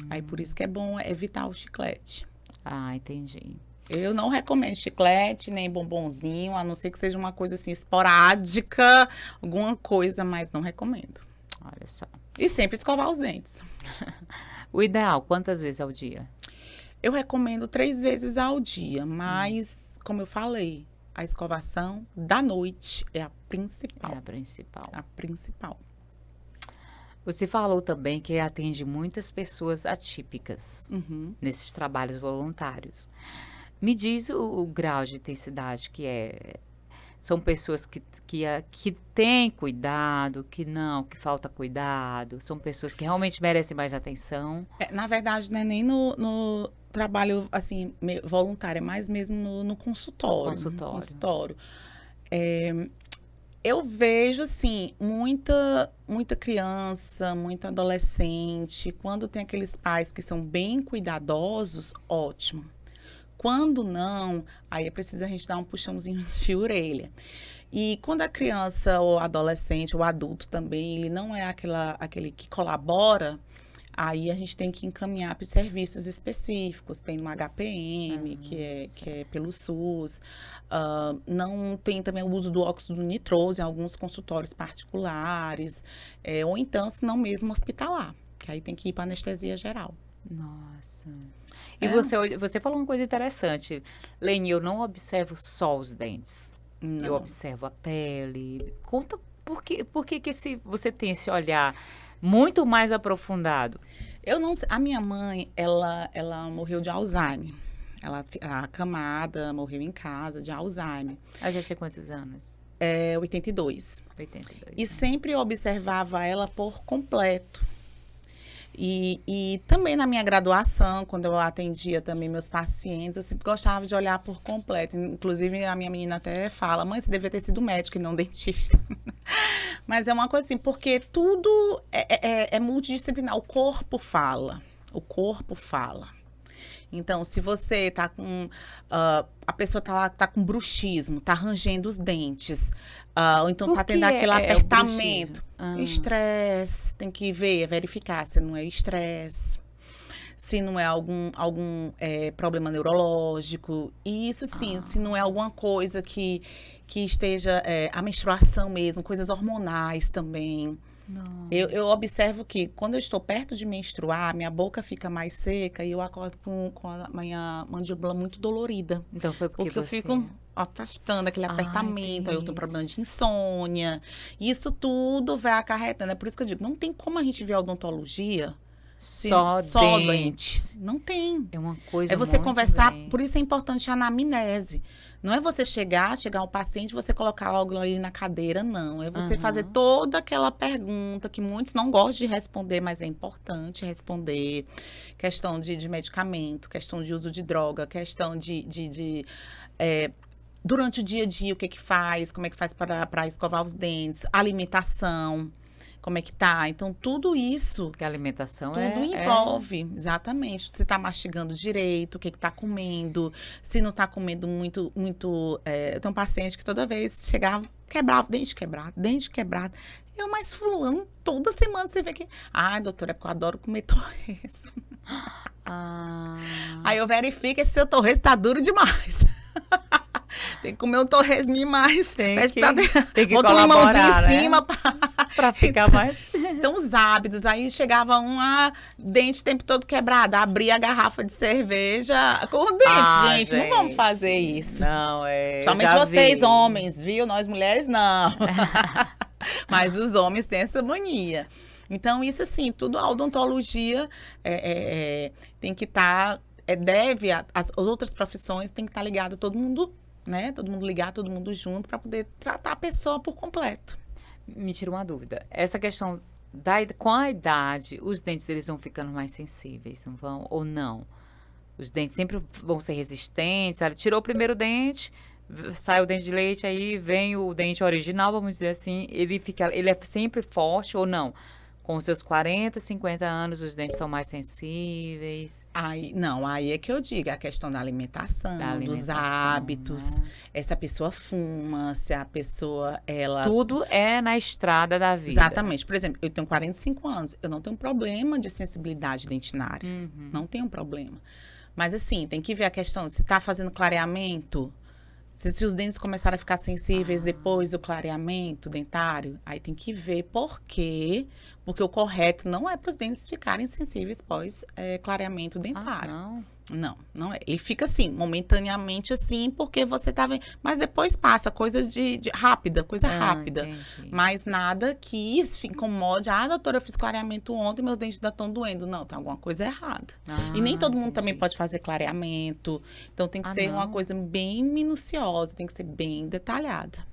Aí por isso que é bom evitar o chiclete. Ah, entendi. Eu não recomendo chiclete, nem bombonzinho, a não ser que seja uma coisa assim esporádica, alguma coisa, mas não recomendo. Olha só. E sempre escovar os dentes. O ideal, quantas vezes ao dia? Eu recomendo 3 vezes ao dia, mas, como eu falei, a escovação da noite é a principal. É a principal. A principal. Você falou também que atende muitas pessoas atípicas nesses trabalhos voluntários. Me diz o grau de intensidade que é. São pessoas que têm cuidado, que falta cuidado. São pessoas que realmente merecem mais atenção. Na verdade, não é nem no trabalho assim voluntário, é mais mesmo no consultório. Consultório. No consultório. Eu vejo, assim, muita criança, muita adolescente. Quando tem aqueles pais que são bem cuidadosos, ótimo. Quando não, aí é preciso a gente dar um puxãozinho de orelha. E quando a criança, ou adolescente, ou adulto também, ele não é aquele que colabora, aí a gente tem que encaminhar para os serviços específicos. Tem no HPM, que é pelo SUS. Não tem também o uso do óxido nitroso em alguns consultórios particulares. Ou então, se não mesmo hospitalar, que aí tem que ir para anestesia geral. Nossa. E você falou uma coisa interessante. Lene, eu não observo só os dentes. Não. Eu observo a pele. Conta por que você tem esse olhar muito mais aprofundado? Eu não sei. A minha mãe, ela morreu de Alzheimer. A camada morreu em casa de Alzheimer. Ela já tinha quantos anos? 82. 82. E sempre eu observava ela por completo. E também na minha graduação, quando eu atendia também meus pacientes, eu sempre gostava de olhar por completo. Inclusive, a minha menina até fala, mãe, você devia ter sido médico e não dentista. Mas é uma coisa assim, porque tudo é multidisciplinar. O corpo fala. O corpo fala. Então, se você tá com... a pessoa tá com bruxismo, tá rangendo os dentes, ou então tá tendo aquele apertamento. Estresse, tem que verificar se não é estresse, se não é algum problema neurológico. E isso sim, se não é alguma coisa que esteja... a menstruação mesmo, coisas hormonais também. Eu observo que quando eu estou perto de menstruar, minha boca fica mais seca e eu acordo com a minha mandíbula muito dolorida. Então foi porque eu fico apertando aquele apertamento, aí eu tenho problema de insônia. Isso tudo vai acarretando. É por isso que eu digo, não tem como a gente ver a odontologia só doente. Não tem. É uma coisa É você muito conversar, bem. por isso é importante a anamnese. Não é você chegar um paciente e você colocar logo ali na cadeira, não. É você fazer toda aquela pergunta que muitos não gostam de responder, mas é importante responder. Questão de medicamento, questão de uso de droga, questão durante o dia a dia, o que faz, como é que faz para escovar os dentes, alimentação, como é que tá. Então, tudo isso... Que a alimentação tudo envolve, exatamente. Se tá mastigando direito, o que tá comendo, se não tá comendo muito... eu tenho um paciente que toda vez chegava, quebrava, dente quebrado. Mas fulano, toda semana você vê que... Ai, doutora, é porque eu adoro comer torresmo. Aí eu verifico, esse seu torresmo tá duro demais. Tem que comer um torresminho mais. Tem que bota um limãozinho em cima. Pra ficar mais... Então, os hábitos. Aí chegava dente o tempo todo quebrado. Abria a garrafa de cerveja com o dente. Gente, não vamos fazer isso. Não, somente vocês, homens, viu? Nós, mulheres, não. Mas os homens têm essa mania. Então, isso assim, tudo a odontologia tem que estar... as outras profissões tem que estar ligado todo mundo, né? Todo mundo ligado, todo mundo junto, para poder tratar a pessoa por completo. Me tira uma dúvida. Essa questão com a idade, os dentes eles vão ficando mais sensíveis, não vão? Ou não? Os dentes sempre vão ser resistentes. Tirou o primeiro dente, sai o dente de leite, aí vem o dente original, vamos dizer assim. Ele é sempre forte ou não? Com os seus 40, 50 anos, os dentes estão mais sensíveis. Aí é que eu digo, a questão da alimentação, dos hábitos. Né? Se a pessoa fuma, se a pessoa, Tudo é na estrada da vida. Exatamente. Por exemplo, eu tenho 45 anos, eu não tenho problema de sensibilidade dentinária. Não tenho problema. Mas assim, tem que ver a questão, se está fazendo clareamento... Se os dentes começarem a ficar sensíveis depois do clareamento dentário, aí tem que ver por quê. Porque o correto não é para os dentes ficarem sensíveis pós clareamento dentário. Não é. Ele fica assim, momentaneamente assim, porque você tá vendo. Mas depois passa, coisa rápida. Entendi. Mas nada que se incomode. Doutora, eu fiz clareamento ontem, meus dentes ainda estão doendo. Não, tem alguma coisa errada. E nem todo mundo também pode fazer clareamento. Então tem que ser uma coisa bem minuciosa, tem que ser bem detalhada.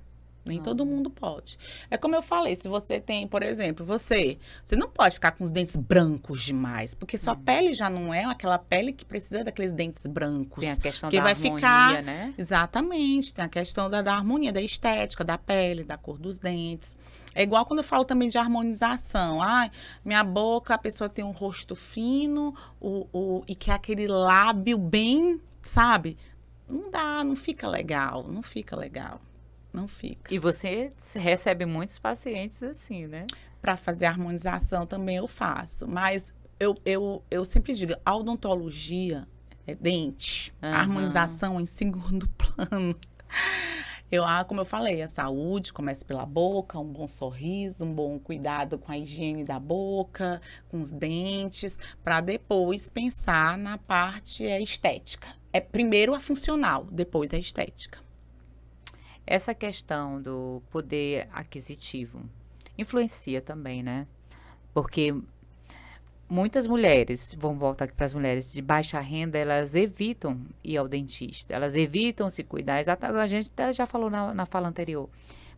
Nem todo mundo pode. É como eu falei, se você tem, por exemplo, você não pode ficar com os dentes brancos demais, porque sua pele já não é aquela pele que precisa daqueles dentes brancos. Tem a questão que da vai harmonia, ficar, né? exatamente, tem a questão da harmonia, da estética, da pele, da cor dos dentes. É igual quando eu falo também de harmonização. Ai, minha boca, a pessoa tem um rosto fino, e que é aquele lábio bem, sabe? Não dá, não fica legal, não fica legal. Não fica. E você recebe muitos pacientes assim, né? Para fazer harmonização também eu faço, mas eu sempre digo, a odontologia é dente, a harmonização é em segundo plano. Como eu falei, a saúde começa pela boca, um bom sorriso, um bom cuidado com a higiene da boca, com os dentes, para depois pensar na parte estética. É primeiro a funcional, depois a estética. Essa questão do poder aquisitivo influencia também, né? Porque muitas mulheres, vamos voltar aqui para as mulheres de baixa renda, elas evitam ir ao dentista, elas evitam se cuidar. A gente até já falou na fala anterior,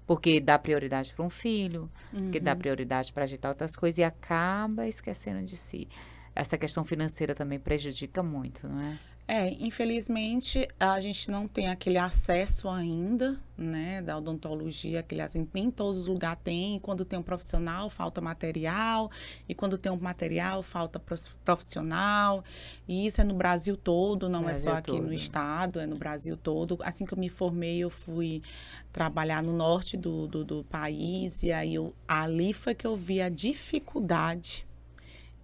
porque dá prioridade para um filho, porque dá prioridade para agitar outras coisas e acaba esquecendo de si. Essa questão financeira também prejudica muito, não é? Infelizmente, a gente não tem aquele acesso ainda, né, da odontologia, nem todos os lugares tem. Quando tem um profissional, falta material, e quando tem um material, falta profissional. E isso é no Brasil todo, não é só aqui no estado, é no Brasil todo. Assim que eu me formei, eu fui trabalhar no norte do país, e aí ali foi que eu vi a dificuldade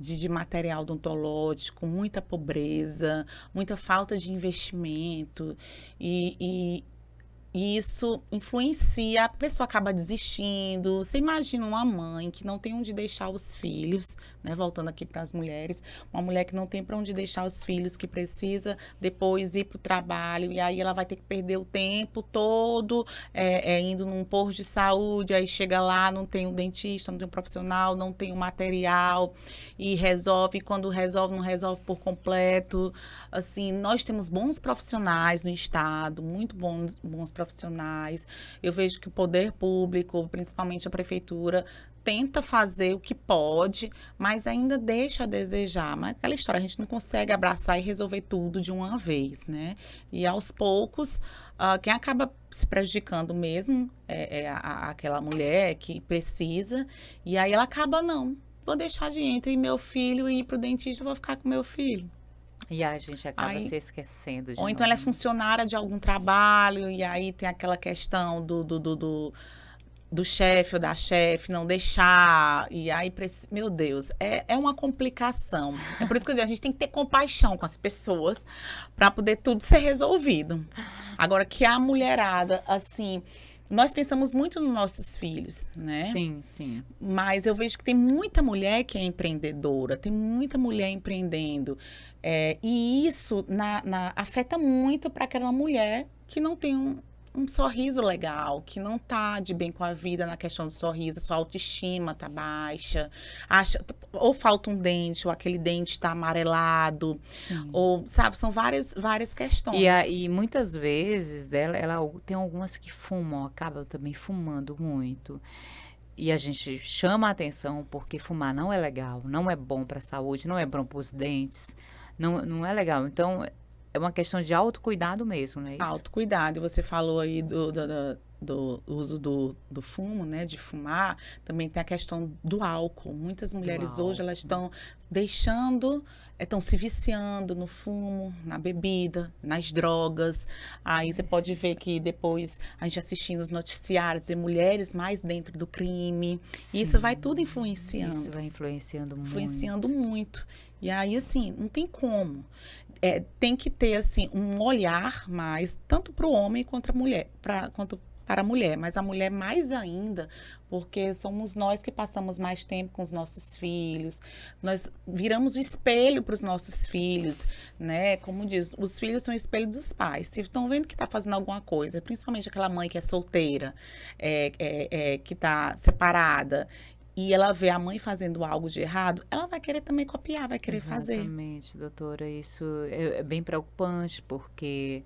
de material odontológico, muita pobreza, muita falta de investimento e isso influencia, a pessoa acaba desistindo. Você imagina uma mãe que não tem onde deixar os filhos, né? Voltando aqui para as mulheres, uma mulher que não tem para onde deixar os filhos, que precisa depois ir para o trabalho, e aí ela vai ter que perder o tempo todo indo num posto de saúde, aí chega lá, não tem um dentista, não tem um profissional, não tem um material, e quando resolve, não resolve por completo. Assim, nós temos bons profissionais no estado, muito bons profissionais. Eu vejo que o poder público, principalmente a prefeitura, tenta fazer o que pode, mas ainda deixa a desejar. Mas aquela história, a gente não consegue abraçar e resolver tudo de uma vez, né? E aos poucos, quem acaba se prejudicando mesmo aquela mulher que precisa, e aí ela acaba, não, vou deixar de ir entre meu filho e ir para o dentista, eu vou ficar com meu filho. E a gente acaba se esquecendo de Ou então ela é funcionária de algum trabalho, e aí tem aquela questão do chefe ou da chefe não deixar, e aí, meu Deus, é uma complicação. É por isso que eu digo, a gente tem que ter compaixão com as pessoas para poder tudo ser resolvido. Agora, que a mulherada, assim, nós pensamos muito nos nossos filhos, né? Sim, sim. Mas eu vejo que tem muita mulher que é empreendedora, tem muita mulher empreendendo. E isso afeta muito para aquela mulher que não tem um sorriso legal, que não tá de bem com a vida na questão do sorriso, sua autoestima tá baixa, ou falta um dente, ou aquele dente tá amarelado, ou, sabe, são várias questões. E muitas vezes ela tem algumas que fumam, acabam também fumando muito. E a gente chama a atenção porque fumar não é legal, não é bom para a saúde, não é bom para os dentes, não é legal. Então, é uma questão de autocuidado mesmo, não é isso? Autocuidado. E você falou aí do uso do fumo, né? De fumar. Também tem a questão do álcool. Muitas mulheres hoje, elas estão estão se viciando no fumo, na bebida, nas drogas. Aí você pode ver que depois, a gente assistindo os noticiários, vê mulheres mais dentro do crime. Sim. Isso vai tudo influenciando. Isso vai influenciando muito. Influenciando muito. E aí, assim, não tem como. Tem que ter, assim, um olhar mais, tanto para o homem quanto para a mulher, mas a mulher mais ainda, porque somos nós que passamos mais tempo com os nossos filhos, nós viramos o espelho para os nossos filhos, né? Como diz, os filhos são o espelho dos pais. Se estão vendo que está fazendo alguma coisa, principalmente aquela mãe que é solteira, que está separada, e ela vê a mãe fazendo algo de errado, ela vai querer também copiar, vai querer fazer. Exatamente, doutora. Isso é bem preocupante, porque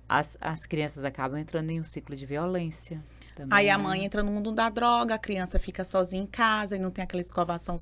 as crianças acabam entrando em um ciclo de violência também, Aí a né? mãe entra no mundo da droga, a criança fica sozinha em casa e não tem aquela escovação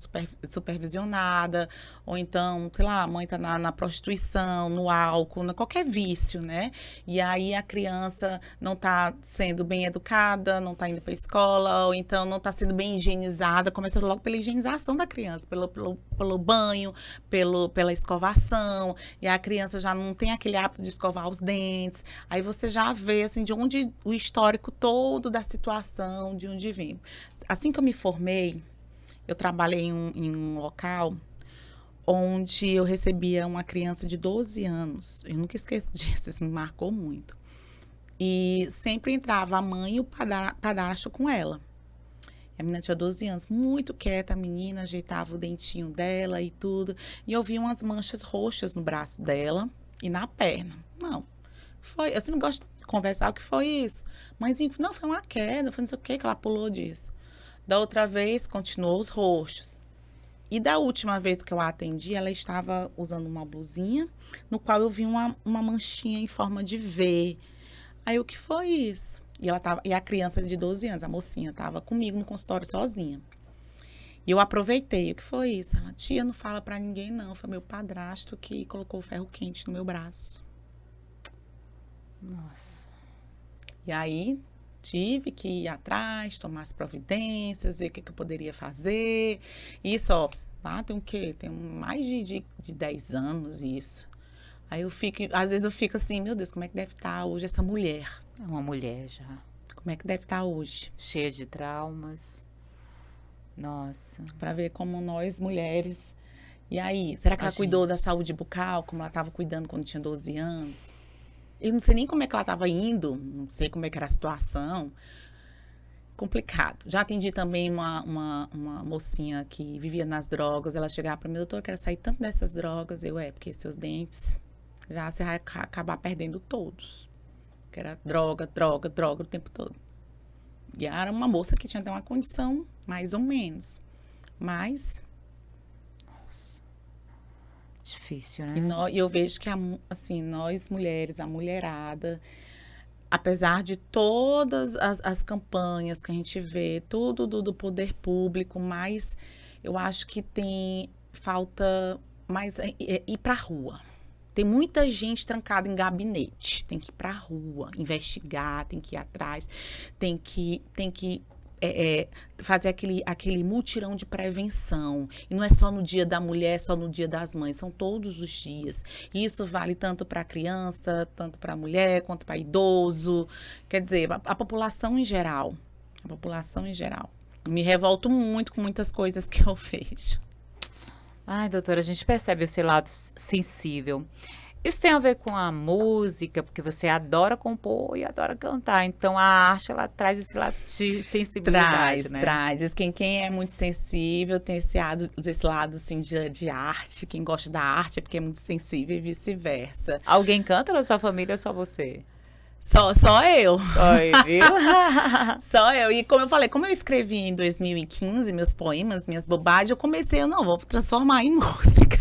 supervisionada. Ou então, sei lá, a mãe tá na prostituição, no álcool, qualquer vício, né? E aí a criança não tá sendo bem educada, não tá indo pra escola, ou então não tá sendo bem higienizada. Começa logo pela higienização da criança, pelo banho, pela escovação. E a criança já não tem aquele hábito de escovar os dentes. Aí você já vê, assim, de onde o histórico todo da situação, de onde vem. Assim que eu me formei, eu trabalhei em um local onde eu recebia uma criança de 12 anos. Eu nunca esqueço disso, isso me marcou muito. E sempre entrava a mãe e o padrasto com ela. A menina tinha 12 anos, muito quieta, a menina ajeitava o dentinho dela e tudo. E eu vi umas manchas roxas no braço dela e na perna. Não, eu sempre gosto de conversar, o que foi isso? Mãezinha, não, foi uma queda, foi não sei o que ela pulou disso. Da outra vez, continuou os roxos. E da última vez que eu a atendi, ela estava usando uma blusinha, no qual eu vi uma manchinha em forma de V. Aí, o que foi isso? E a criança de 12 anos, a mocinha, estava comigo no consultório sozinha. E eu aproveitei. O que foi isso? Ela, tia, não fala pra ninguém, não. Foi meu padrasto que colocou o ferro quente no meu braço. Nossa. E aí, tive que ir atrás, tomar as providências, ver o que eu poderia fazer. Isso, ó, lá tem o quê? Tem mais de 10 anos isso. Aí às vezes eu fico assim, meu Deus, como é que deve estar hoje essa mulher? É uma mulher já. Como é que deve estar hoje? Cheia de traumas. Nossa. Pra ver como nós, mulheres... E aí, será que ela cuidou da saúde bucal, como ela estava cuidando quando tinha 12 anos? Eu não sei nem como é que ela estava indo, não sei como é que era a situação. Complicado. Já atendi também uma mocinha que vivia nas drogas. Ela chegava para mim, doutor, eu quero sair tanto dessas drogas. Porque seus dentes, já você vai acabar perdendo todos. Que era droga o tempo todo. E era uma moça que tinha até uma condição, mais ou menos. Mas... Difícil, né? E eu vejo que, assim, nós mulheres, a mulherada, apesar de todas as campanhas que a gente vê, tudo do poder público, mas eu acho que falta mais ir pra rua. Tem muita gente trancada em gabinete, tem que ir pra rua, investigar, tem que ir atrás, tem que fazer aquele mutirão de prevenção. E não é só no dia da mulher, só no dia das mães, são todos os dias. E isso vale tanto para a criança, tanto para a mulher, quanto para idoso. Quer dizer, a população em geral. A população em geral. Me revolto muito com muitas coisas que eu vejo. Ai, doutora, a gente percebe o seu lado sensível. Isso tem a ver com a música, porque você adora compor e adora cantar. Então, a arte, ela traz esse lado de sensibilidade, né? Traz. Quem é muito sensível tem esse lado assim, de arte. Quem gosta da arte é porque é muito sensível e vice-versa. Alguém canta na sua família ou só você? Só eu. Oi, viu? Só eu. E como eu falei, como eu escrevi em 2015 meus poemas, minhas bobagens, eu comecei, vou transformar em música.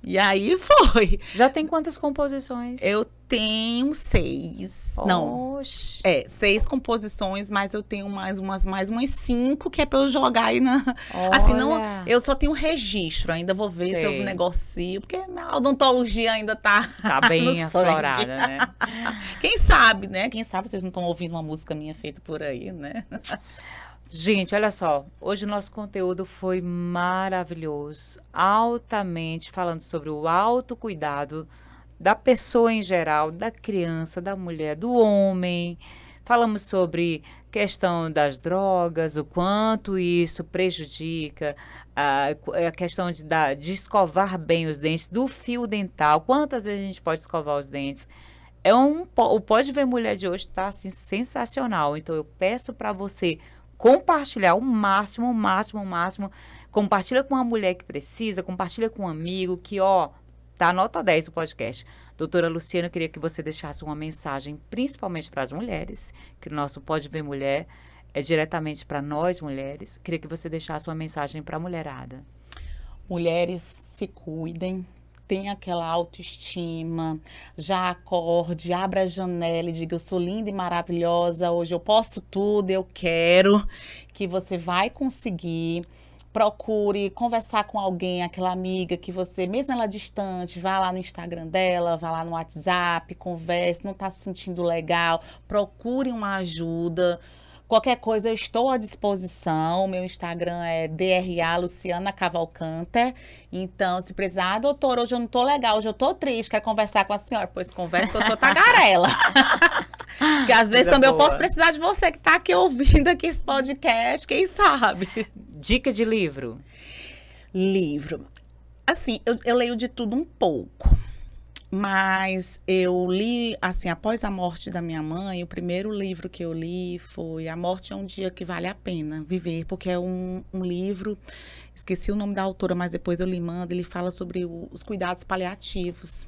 E aí foi. Já tem quantas composições? Eu tenho 6. Não. 6 composições, mas eu tenho mais umas 5 que é pra eu jogar aí na. Olha. Assim, não. Eu só tenho registro, ainda vou ver se eu negocio, porque a odontologia ainda tá. Tá bem aflorada, né? Quem sabe, né? Quem sabe vocês não estão ouvindo uma música minha feita por aí, né? Gente, olha só, hoje o nosso conteúdo foi maravilhoso, altamente falando sobre o autocuidado da pessoa em geral, da criança, da mulher, do homem. Falamos sobre questão das drogas, o quanto isso prejudica, a questão de escovar bem os dentes, do fio dental, quantas vezes a gente pode escovar os dentes. O Pode Ver Mulher de hoje está assim, sensacional, então eu peço para você compartilhar o máximo. Compartilha com uma mulher que precisa, compartilha com um amigo que, tá nota 10 o podcast. Doutora Luciana, eu queria que você deixasse uma mensagem, principalmente para as mulheres, que o nosso Pode Ver Mulher é diretamente para nós mulheres. Queria que você deixasse uma mensagem para a mulherada. Mulheres, se cuidem. tenha aquela autoestima, já acorde, abra a janela e diga: eu sou linda e maravilhosa, hoje eu posso tudo, eu quero, que você vai conseguir. Procure conversar com alguém, aquela amiga que você, mesmo ela distante, vá lá no Instagram dela, vá lá no WhatsApp, converse, não está se sentindo legal, procure uma ajuda. Qualquer coisa, eu estou à disposição. Meu Instagram é DRA Luciana Cavalcante. Então, se precisar, doutora, hoje eu não estou legal, hoje eu estou triste, quero conversar com a senhora. Pois conversa que eu sou tagarela. Porque às vezes também eu posso precisar de você que está aqui ouvindo aqui esse podcast, quem sabe? Dica de livro. Livro. Assim, eu leio de tudo um pouco. Mas eu li, assim, após a morte da minha mãe, o primeiro livro que eu li foi A Morte é um Dia que Vale a Pena Viver, porque é um livro, esqueci o nome da autora, mas depois eu lhe mando, ele fala sobre os cuidados paliativos.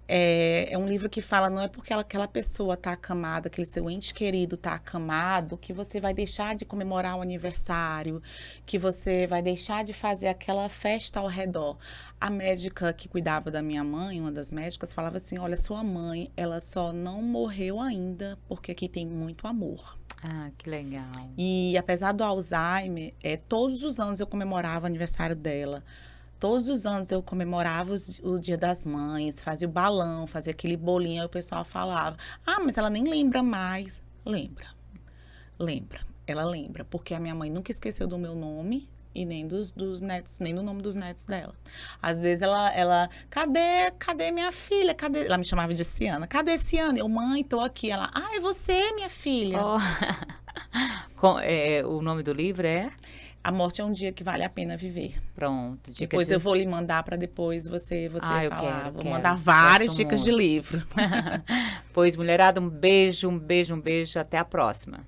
É um livro que fala, não é porque aquela pessoa está acamada, aquele seu ente querido está acamado, que você vai deixar de comemorar o aniversário, que você vai deixar de fazer aquela festa ao redor. A médica que cuidava da minha mãe, uma das médicas, falava assim: olha, sua mãe, ela só não morreu ainda porque aqui tem muito amor. Ah, que legal. E apesar do Alzheimer, todos os anos eu comemorava o aniversário dela. Todos os anos eu comemorava o Dia das Mães, fazia o balão, fazia aquele bolinho, aí o pessoal falava: ah, mas ela nem lembra mais. Lembra. Ela lembra, porque a minha mãe nunca esqueceu do meu nome e nem dos netos, nem do nome dos netos dela. Às vezes ela cadê minha filha? Ela me chamava de Ciana. Cadê Ciana? Eu: mãe, tô aqui. Ela: ah, é você, minha filha. Oh. O nome do livro é? A Morte é um Dia que Vale a Pena Viver. Pronto. Depois eu vou lhe mandar para depois você falar. Vou mandar várias Gosto dicas muito. de livro. Pois, mulherada, um beijo. Até a próxima.